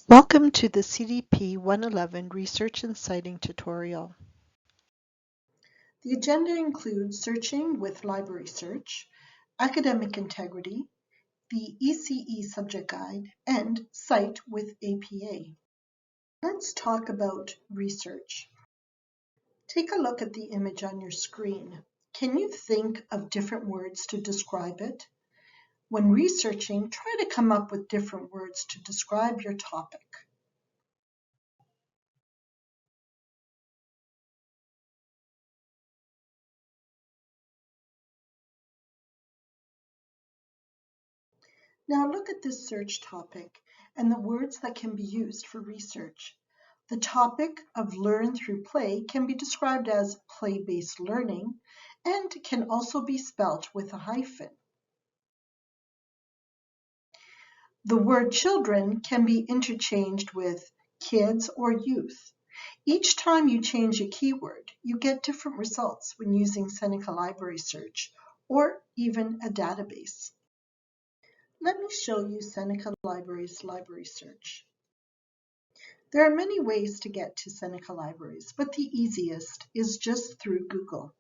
Welcome to the CDP111 Research and Citing tutorial. The agenda includes searching with library search, academic integrity, the ECE subject guide, and Cite with APA. Let's talk about research. Take a look at the image on your screen. Can you think of different words to describe it? When researching, try to come up with different words to describe your topic. Now look at this search topic and the words that can be used for research. The topic of learn through play can be described as play-based learning and can also be spelt with a hyphen. The word children can be interchanged with kids or youth. Each time you change a keyword, you get different results when using Seneca Library Search or even a database. Let me show you Seneca Library's library search. There are many ways to get to Seneca Libraries, but the easiest is just through Google.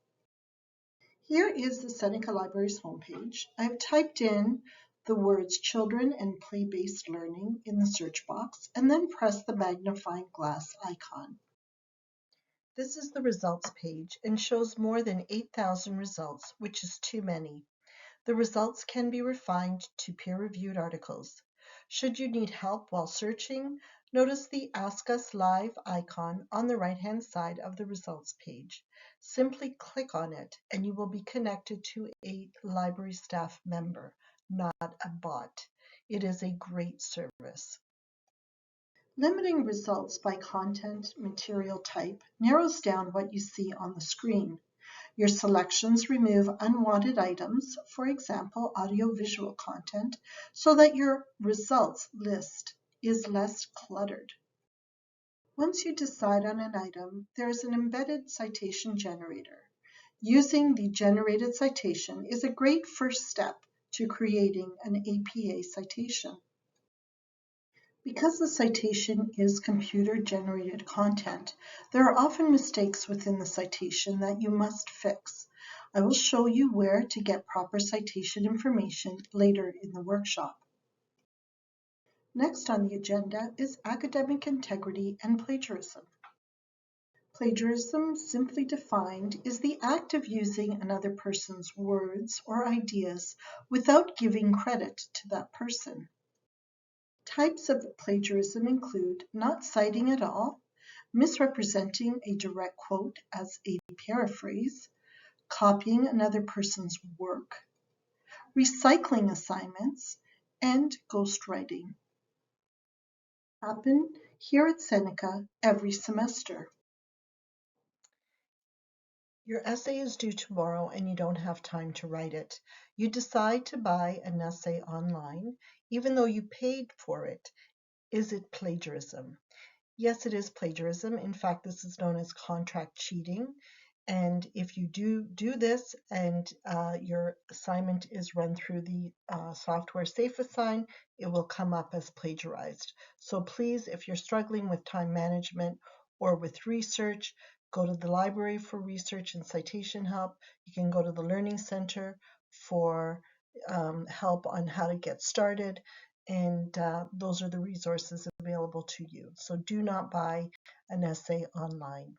Here is the Seneca Libraries homepage. I've typed in the words children and play-based learning in the search box and then pressed the magnifying glass icon. This is the results page and shows more than 8,000 results, which is too many. The results can be refined to peer-reviewed articles. Should you need help while searching, notice the Ask Us Live icon on the right-hand side of the results page. Simply click on it and you will be connected to a library staff member, not a bot. It is a great service. Limiting results by content material type narrows down what you see on the screen. Your selections remove unwanted items, for example, audio-visual content, so that your results list is less cluttered. Once you decide on an item, there is an embedded citation generator. Using the generated citation is a great first step to creating an APA citation. Because the citation is computer-generated content, there are often mistakes within the citation that you must fix. I will show you where to get proper citation information later in the workshop. Next on the agenda is academic integrity and plagiarism. Plagiarism, simply defined, is the act of using another person's words or ideas without giving credit to that person. Types of plagiarism include not citing at all, misrepresenting a direct quote as a paraphrase, copying another person's work, recycling assignments, and ghostwriting. Happen here at Seneca every semester. Your essay is due tomorrow and you don't have time to write it. You decide to buy an essay online, even though you paid for it. Is it plagiarism? Yes, it is plagiarism. In fact, this is known as contract cheating. And if you do this and your assignment is run through the software SafeAssign, it will come up as plagiarized. So please, if you're struggling with time management or with research, go to the library for research and citation help. You can go to the Learning Center for help on how to get started. And those are the resources available to you. So do not buy an essay online.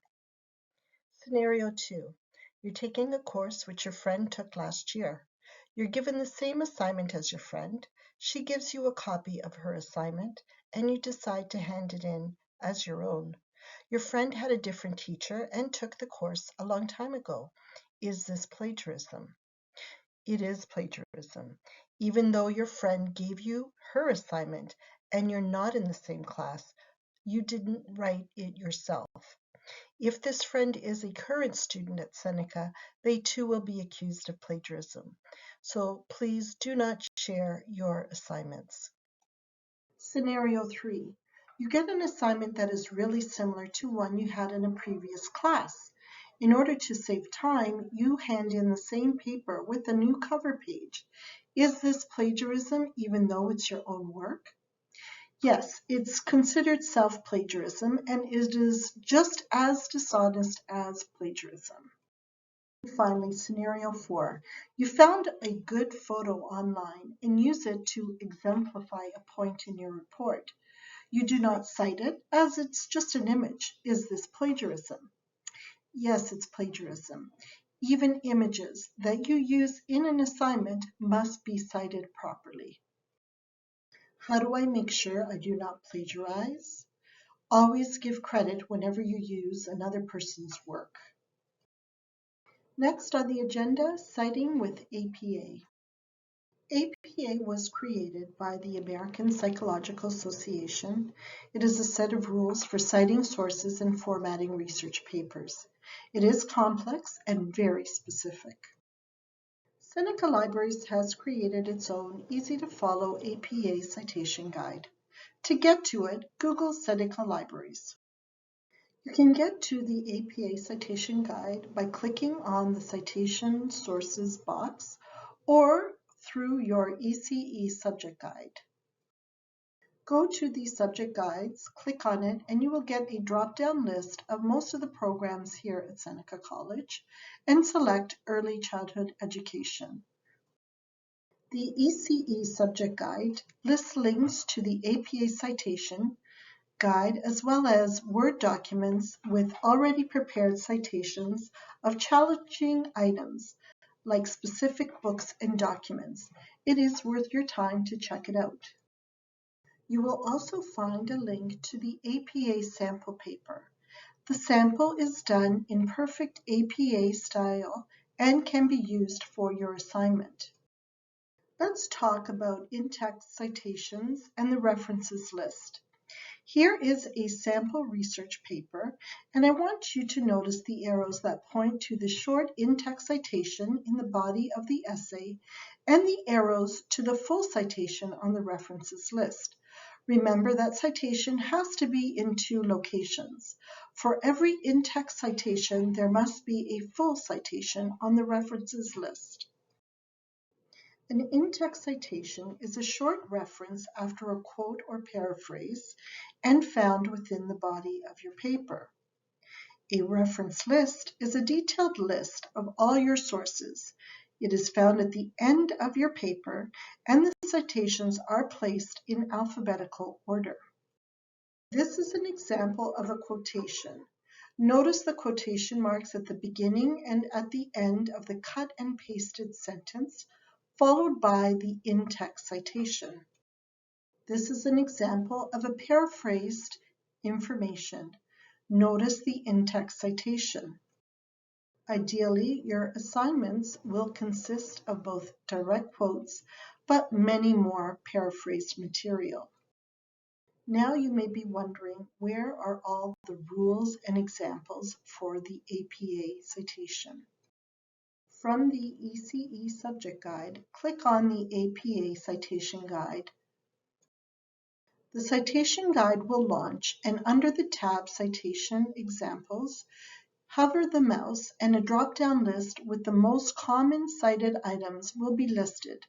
Scenario 2. You're taking a course which your friend took last year. You're given the same assignment as your friend. She gives you a copy of her assignment and you decide to hand it in as your own. Your friend had a different teacher and took the course a long time ago. Is this plagiarism? It is plagiarism. Even though your friend gave you her assignment and you're not in the same class, you didn't write it yourself. If this friend is a current student at Seneca, they too will be accused of plagiarism. So please do not share your assignments. Scenario 3. You get an assignment that is really similar to one you had in a previous class. In order to save time, you hand in the same paper with a new cover page. Is this plagiarism even though it's your own work? Yes, it's considered self-plagiarism and it is just as dishonest as plagiarism. Finally, scenario 4. You found a good photo online and use it to exemplify a point in your report. You do not cite it as it's just an image. Is this plagiarism? Yes, it's plagiarism. Even images that you use in an assignment must be cited properly. How do I make sure I do not plagiarize? Always give credit whenever you use another person's work. Next on the agenda, citing with APA. APA was created by the American Psychological Association. It is a set of rules for citing sources and formatting research papers. It is complex and very specific. Seneca Libraries has created its own easy-to-follow APA citation guide. To get to it, Google Seneca Libraries. You can get to the APA citation guide by clicking on the Citation Sources box or through your ECE subject guide. Go to the subject guides, click on it, and you will get a drop-down list of most of the programs here at Seneca College, and select Early Childhood Education. The ECE subject guide lists links to the APA citation guide as well as Word documents with already prepared citations of challenging items like specific books and documents. It is worth your time to check it out. You will also find a link to the APA sample paper. The sample is done in perfect APA style and can be used for your assignment. Let's talk about in-text citations and the references list. Here is a sample research paper, and I want you to notice the arrows that point to the short in-text citation in the body of the essay and the arrows to the full citation on the references list. Remember that citation has to be in 2 locations. For every in-text citation, there must be a full citation on the references list. An in-text citation is a short reference after a quote or paraphrase and found within the body of your paper. A reference list is a detailed list of all your sources. It is found at the end of your paper, and the citations are placed in alphabetical order. This is an example of a quotation. Notice the quotation marks at the beginning and at the end of the cut and pasted sentence, followed by the in-text citation. This is an example of a paraphrased information. Notice the in-text citation. Ideally, your assignments will consist of both direct quotes, but many more paraphrased material. Now you may be wondering, where are all the rules and examples for the APA citation? From the ECE subject guide, click on the APA citation guide. The citation guide will launch, and under the tab Citation Examples, hover the mouse and a drop-down list with the most common cited items will be listed.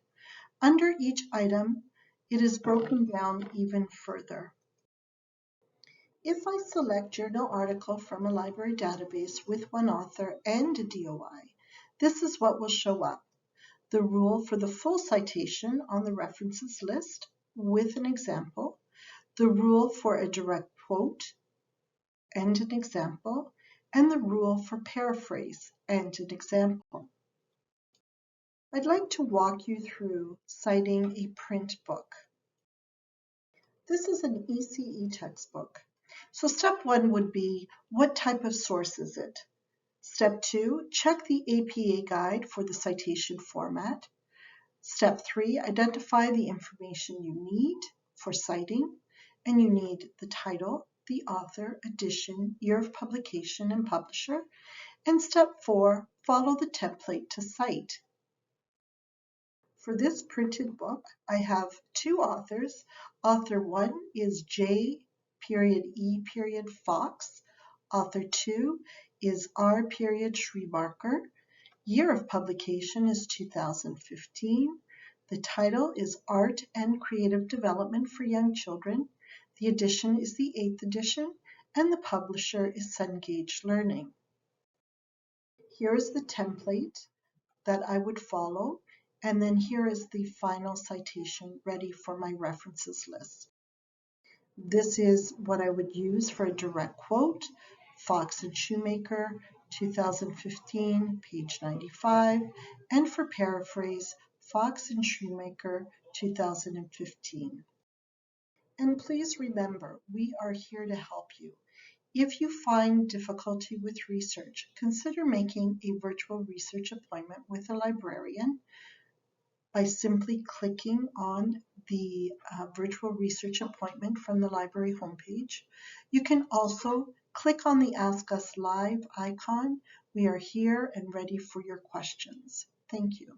Under each item, it is broken down even further. If I select journal article from a library database with one author and a DOI, this is what will show up. The rule for the full citation on the references list with an example, the rule for a direct quote and an example, and the rule for paraphrase and an example. I'd like to walk you through citing a print book. This is an ECE textbook. So step 1 would be, what type of source is it? Step 2, check the APA guide for the citation format. Step 3, identify the information you need for citing, and you need the title, the author, edition, year of publication, and publisher. And step 4, follow the template to cite. For this printed book, I have 2 authors. Author 1 is J.E. Fox. Author 2 is R. Schreebarker. Year of publication is 2015. The title is Art and Creative Development for Young Children. The edition is the 8th edition, and the publisher is Cengage Learning. Here is the template that I would follow, and then here is the final citation ready for my references list. This is what I would use for a direct quote, Fox and Shoemaker, 2015, page 95, and for paraphrase, Fox and Shoemaker, 2015. And please remember, we are here to help you. If you find difficulty with research, consider making a virtual research appointment with a librarian by simply clicking on the virtual research appointment from the library homepage. You can also click on the Ask Us Live icon. We are here and ready for your questions. Thank you.